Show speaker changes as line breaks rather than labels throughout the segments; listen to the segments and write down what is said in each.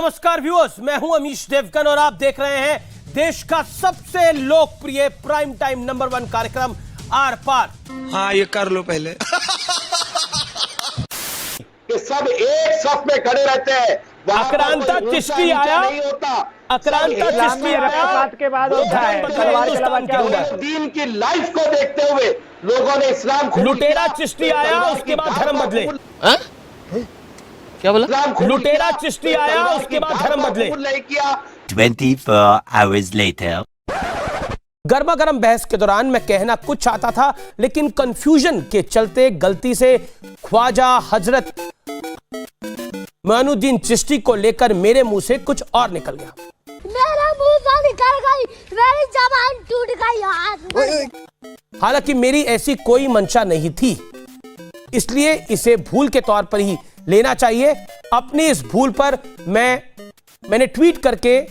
नमस्कार व्यूअर्स, मैं हूं अमीश देवगन और आप देख रहे हैं देश का सबसे लोकप्रिय प्राइम टाइम नंबर 1 कार्यक्रम आर पार।
हाँ, ये कर लो पहले।
कि सब एक सफ में खड़े रहते हैं।
आक्रांता चिश्ती आया, आक्रांता चिश्ती आया
के बाद होता है।
दीन की लाइफ को देखते हुए लोगों ने इस्लाम को
लुटेरा चिश्ती आया, उसके बाद धर्म बदले।
क्या बोला?
लुटेरा चिश्ती आया, उसके बाद धर्म बदले।
24 hours later.
गर्मा गर्म बहस के दौरान मैं कहना कुछ चाहता था, लेकिन कंफ्यूजन के चलते गलती से ख्वाजा हजरत मोइनुद्दीन चिश्ती को लेकर मेरे मुंह से कुछ और निकल गया।
मेरा मुंह से निकल गई, मेरी जबान टूट गई यार।
हालांकि मेरी ऐसी कोई मंशा नहीं थी, इसलिए इसे भूल के तौर पर ही लेना चाहिए। अपनी इस भूल पर मैंने ट्वीट करके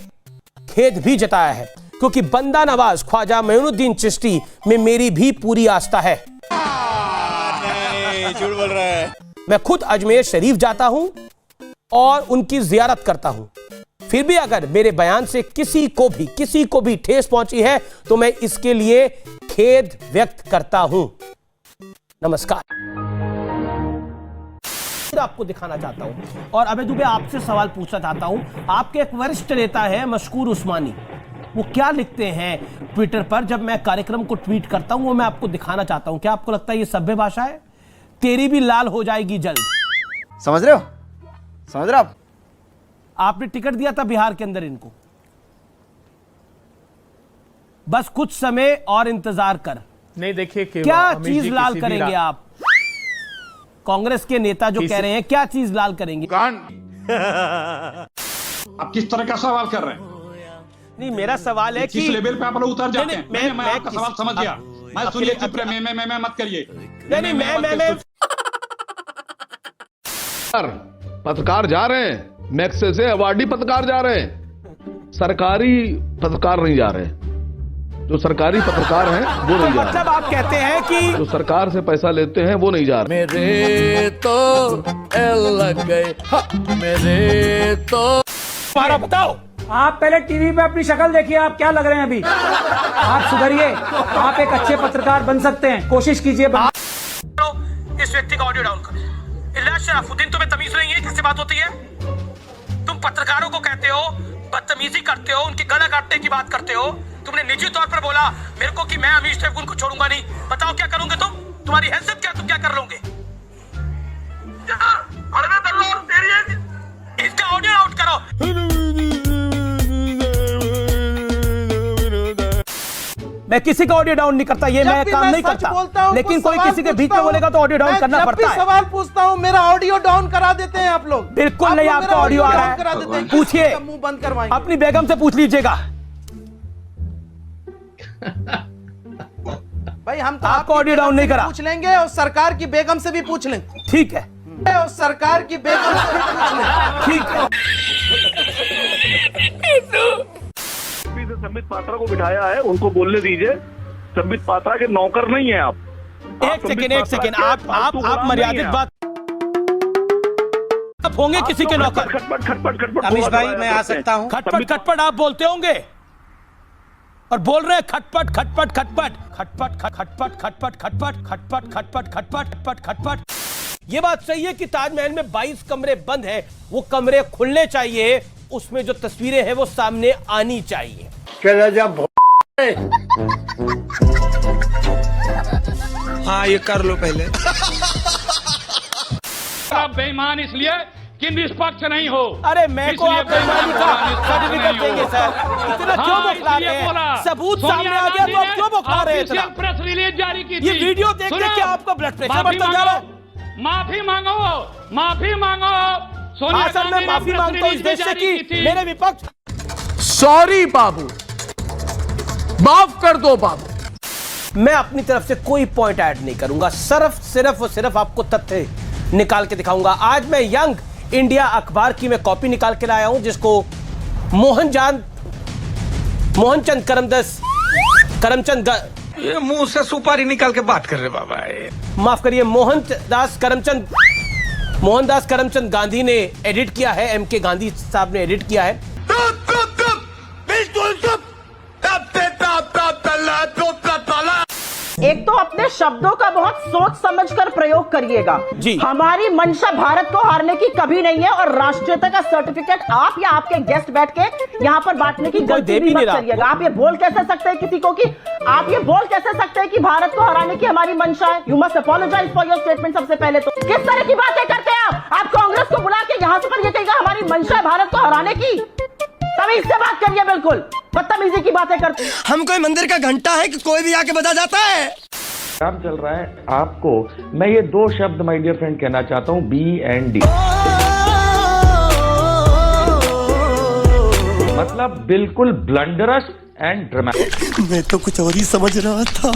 खेद भी जताया है, क्योंकि बंदा नवाज ख्वाजा मोइनुद्दीन चिश्ती में मेरी भी पूरी आस्था है।
नहीं, झूठ बोल रहा है।
मैं खुद अजमेर शरीफ जाता हूं और उनकी जियारत करता हूं। फिर भी अगर मेरे बयान से किसी को भी ठेस पहुंची है तो मैं इसके लिए खेद व्यक्त करता हूं। नमस्कार। आपको दिखाना चाहता हूं और अबे दुबे आपसे सवाल पूछना चाहता हूं। आपके एक वरिष्ठ नेता है मशकूर उस्मानी, वो क्या लिखते हैं ट्विटर पर जब मैं कार्यक्रम को ट्वीट करता हूं, वो मैं आपको दिखाना चाहता हूं। क्या आपको लगता है ये सभ्य भाषा है? तेरी भी लाल हो जाएगी जल्द।
समझ रहे हो? समझ रहे हो आप?
आपने टिकट दिया था बिहार के अंदर इनको, बस कुछ समय और इंतजार कर।
नहीं देखिए
क्या चीज लाल करेंगे आप? कांग्रेस के नेता जो कह रहे हैं, क्या चीज लाल करेंगे?
आप किस तरह का सवाल कर रहे हैं?
नहीं, मेरा सवाल है कि
किस लेवल पे आप लोग उतर जाते हैं। मैं आपका
किस-
सवाल समझ गया। मैं सुनिए, चुप रहे, मैं मत करिए।
नहीं, मैं
पत्रकार जा रहे हैं, मैक्से से अवार्डी पत्रकार जा रहे हैं, सरकारी पत्रकार नहीं जा रहे हैं। जो सरकारी पत्रकार हैं वो नहीं जा रहे।
मतलब आप कहते हैं कि
जो सरकार से पैसा लेते हैं वो नहीं जा रहे।
मेरे तो एल लग गए, मेरे तो।
तुम्हारा बताओ।
आप पहले टीवी पे अपनी शक्ल देखिए, आप क्या लग रहे हैं अभी। आप सुधरिए, आप एक अच्छे पत्रकार बन सकते हैं, कोशिश कीजिए।
इस व्यक्ति का ऑडियो डाउन करो। इलियास शराफुद्दीन, तुम्हें तमीज नहीं है? कैसे बात होती है? तुम पत्रकारों को कहते हो, बदतमीजी करते हो, उनकी गला काटने की बात करते हो। तुमने निजी तौर पर बोला मेरे को कि मैं अमीश देवगन को छोड़ूंगा नहीं। बताओ क्या करोगे तुम? तुम्हारी हैसियत क्या, तुम क्या कर लोगे? इसका ऑडियो आउट करो। मैं किसी का ऑडियो डाउन नहीं करता, ये मैं काम नहीं करता, लेकिन कोई किसी के बीच में बोलेगा तो ऑडियो डाउन करना पड़ता है।
सवाल पूछता हूँ, मेरा ऑडियो डाउन करा देते हैं आप लोग।
बिल्कुल नहीं, आपका ऑडियो आ रहा है, पूछिए।
मुंह बंद करवाएंगे।
अपनी बेगम से पूछ लीजिएगा।
भाई हम तो
आपका ऑडियो डाउन नहीं करा।
पूछ लेंगे और सरकार की बेगम से भी पूछ लेंगे।
ठीक है,
और सरकार की बेगम से भी पूछ लेंगे।
ठीक है।
संबित पात्रा को बिठाया है, उनको बोलने दीजिए। संबित पात्रा के नौकर नहीं है आप।
एक सेकेंड, आप मर्यादित बात आप होंगे किसी के नौकर?
खटपट
अमीश भाई, मैं आ सकता हूँ?
खटपट आप बोलते होंगे और बोल रहे हैं खटपट। ये बात सही है कि ताजमहल में 22 कमरे बंद है, वो कमरे खुलने चाहिए, उसमें जो तस्वीरें हैं वो सामने आनी चाहिए।
हाँ, ये कर लो पहले।
आप बेईमान इसलिए कि निष्पक्ष नहीं हो।
अरे मैं को आप बेईमानी का सर्टिफिकेट देंगे सर? इतना क्यों बौखला रहे हैं? सबूत सामने आ गया तो आप क्यों बौखला रहे हैं इतना?
प्रेस रिलीज जारी की थी।
ये वीडियो देख के आपका ब्लड प्रेशर बढ़ता जा रहा है।
माफी मांगो। सोनिया
सर, मैं माफी मांगता हूं इस देश से कि मेरे विपक्ष।
सॉरी बाबू, माफ कर दो बाबू।
मैं अपनी तरफ से कोई पॉइंट ऐड नहीं करूंगा, सिर्फ आपको तथ्य निकाल के दिखाऊंगा। आज मैं यंग इंडिया अखबार की मैं कॉपी निकाल के लाया हूं, जिसको मोहनचंद करमचंद
ये मुंह से सुपारी निकाल के बात कर रहे बाबा।
माफ करिए, मोहनदास करमचंद मोहनदास करमचंद गांधी ने एडिट किया है, M.K. गांधी साहब ने एडिट किया है।
एक तो अपने शब्दों का बहुत सोच समझकर प्रयोग करिएगा जी। हमारी मंशा भारत को हारने की कभी नहीं है, और राष्ट्रीयता का सर्टिफिकेट आप या आपके गेस्ट बैठ के यहाँ पर बांटने की गलती भी मत करिएगा। आप ये बोल कैसे सकते हैं किसी को कि आप ये बोल कैसे सकते हैं कि भारत को हराने की हमारी मंशा है? You must apologise for your statement. सबसे पहले तो किस तरह की बातें करते हैं आप कांग्रेस को बुला के यहाँ से पर ये कहेगा हमारी मंशा है भारत को हराने की? तभी इससे बात करिए, बिल्कुल बदतमीजी की बातें करते हैं।
हम कोई मंदिर का घंटा है कि कोई भी आके बजा जाता है?
काम चल रहा है आपको। मैं ये दो शब्द माय डियर फ्रेंड कहना चाहता हूँ, BND, मतलब बिल्कुल ब्लंडरस एंड ड्रामेटिक।
मैं तो कुछ और ही समझ रहा था।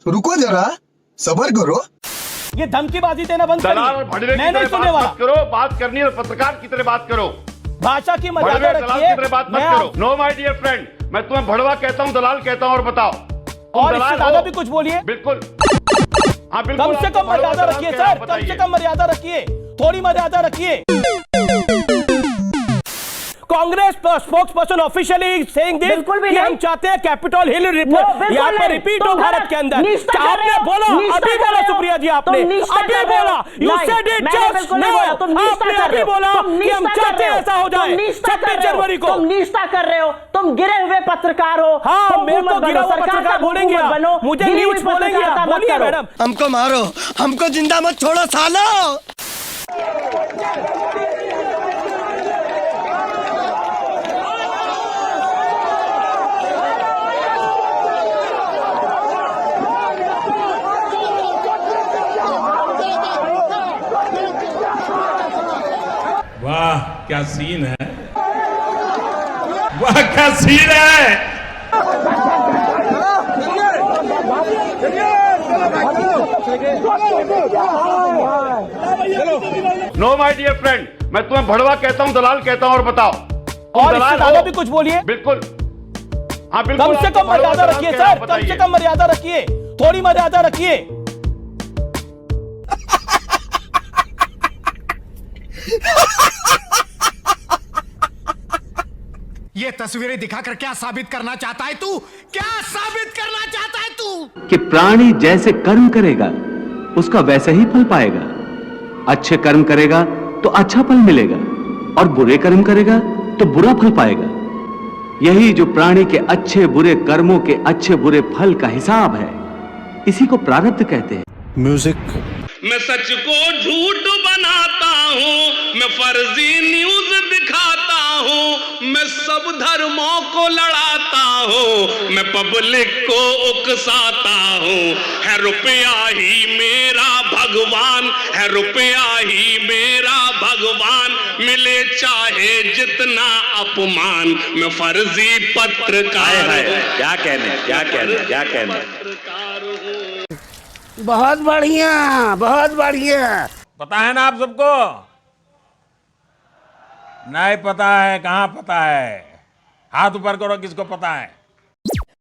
रुको जरा, सब्र करो।
ये धमकीबाजी देना बंद करिए। मैं नहीं सुनने वाला।
करो, बात करनी है पत्रकार की तरह बात करो,
भाषा की मर्यादा रखिए।
बात मत करो। नो माय डियर फ्रेंड, मैं तुम्हें भड़वा कहता हूँ, दलाल कहता हूँ, और बताओ
और इससे ज्यादा भी कुछ बोलिए।
बिल्कुल, हाँ बिल्कुल।
कम से कम मर्यादा रखिए सर, कम से कम मर्यादा रखिए, थोड़ी मर्यादा रखिए। Congress spokes person officially saying this कि हम चाहते हैं कैपिटल हिल रिपोर्ट यहाँ पर रिपीट हो भारत के अंदर। आपने बोला, अभी बोला सुप्रिया जी, आपने अभी बोला, you said it just now, आपने अभी बोला कि हम चाहते हैं ऐसा हो जाए 26 जनवरी को।
तुम निष्ठा कर रहे हो, तुम गिरे हुए पत्रकार हो।
हाँ, मेरे को गिरा हुआ पत्रकार बोलेंगे आप, मुझे न्यूज़ बोलेंगे आप, बोलिए मैडम।
हमको मारो, हमको जिंदा मत छोड़ो सालो।
वाह क्या सीन है, वाह क्या सीन है। नो माय डियर फ्रेंड, मैं तुम्हें भड़वा कहता हूँ, दलाल कहता हूँ, और बताओ
और इससे ज्यादा भी कुछ बोलिए।
बिल्कुल, हाँ बिल्कुल।
कम से कम मर्यादा रखिए सर, कम से कम मर्यादा रखिए, थोड़ी मर्यादा रखिए।
ये तस्वीरें दिखाकर क्या साबित करना चाहता है तू? क्या साबित करना चाहता है तू?
कि प्राणी जैसे कर्म करेगा उसका वैसा ही फल पाएगा। अच्छे कर्म करेगा तो अच्छा फल मिलेगा, और बुरे कर्म करेगा तो बुरा फल पाएगा। यही जो प्राणी के अच्छे बुरे कर्मों के अच्छे बुरे फल का हिसाब है, इसी को प्रारब्ध कहते हैं।
म्यूजिक।
मैं सच को झूठ बनाता हूँ, मैं फर्जी न्यूज दिखाता हूँ, मैं सब धर्मों को लड़ाता हूँ, मैं पब्लिक को उकसाता हूँ। है रुपया ही मेरा भगवान, है रुपया ही मेरा भगवान, मिले चाहे जितना अपमान, मैं फर्जी पत्रकार हूँ।
क्या कहने, क्या कहने, क्या कहने।
बहुत बढ़िया, बहुत बढ़िया।
पता है ना आप सबको? नहीं पता है? कहाँ पता है? हाथ ऊपर करो किसको पता है।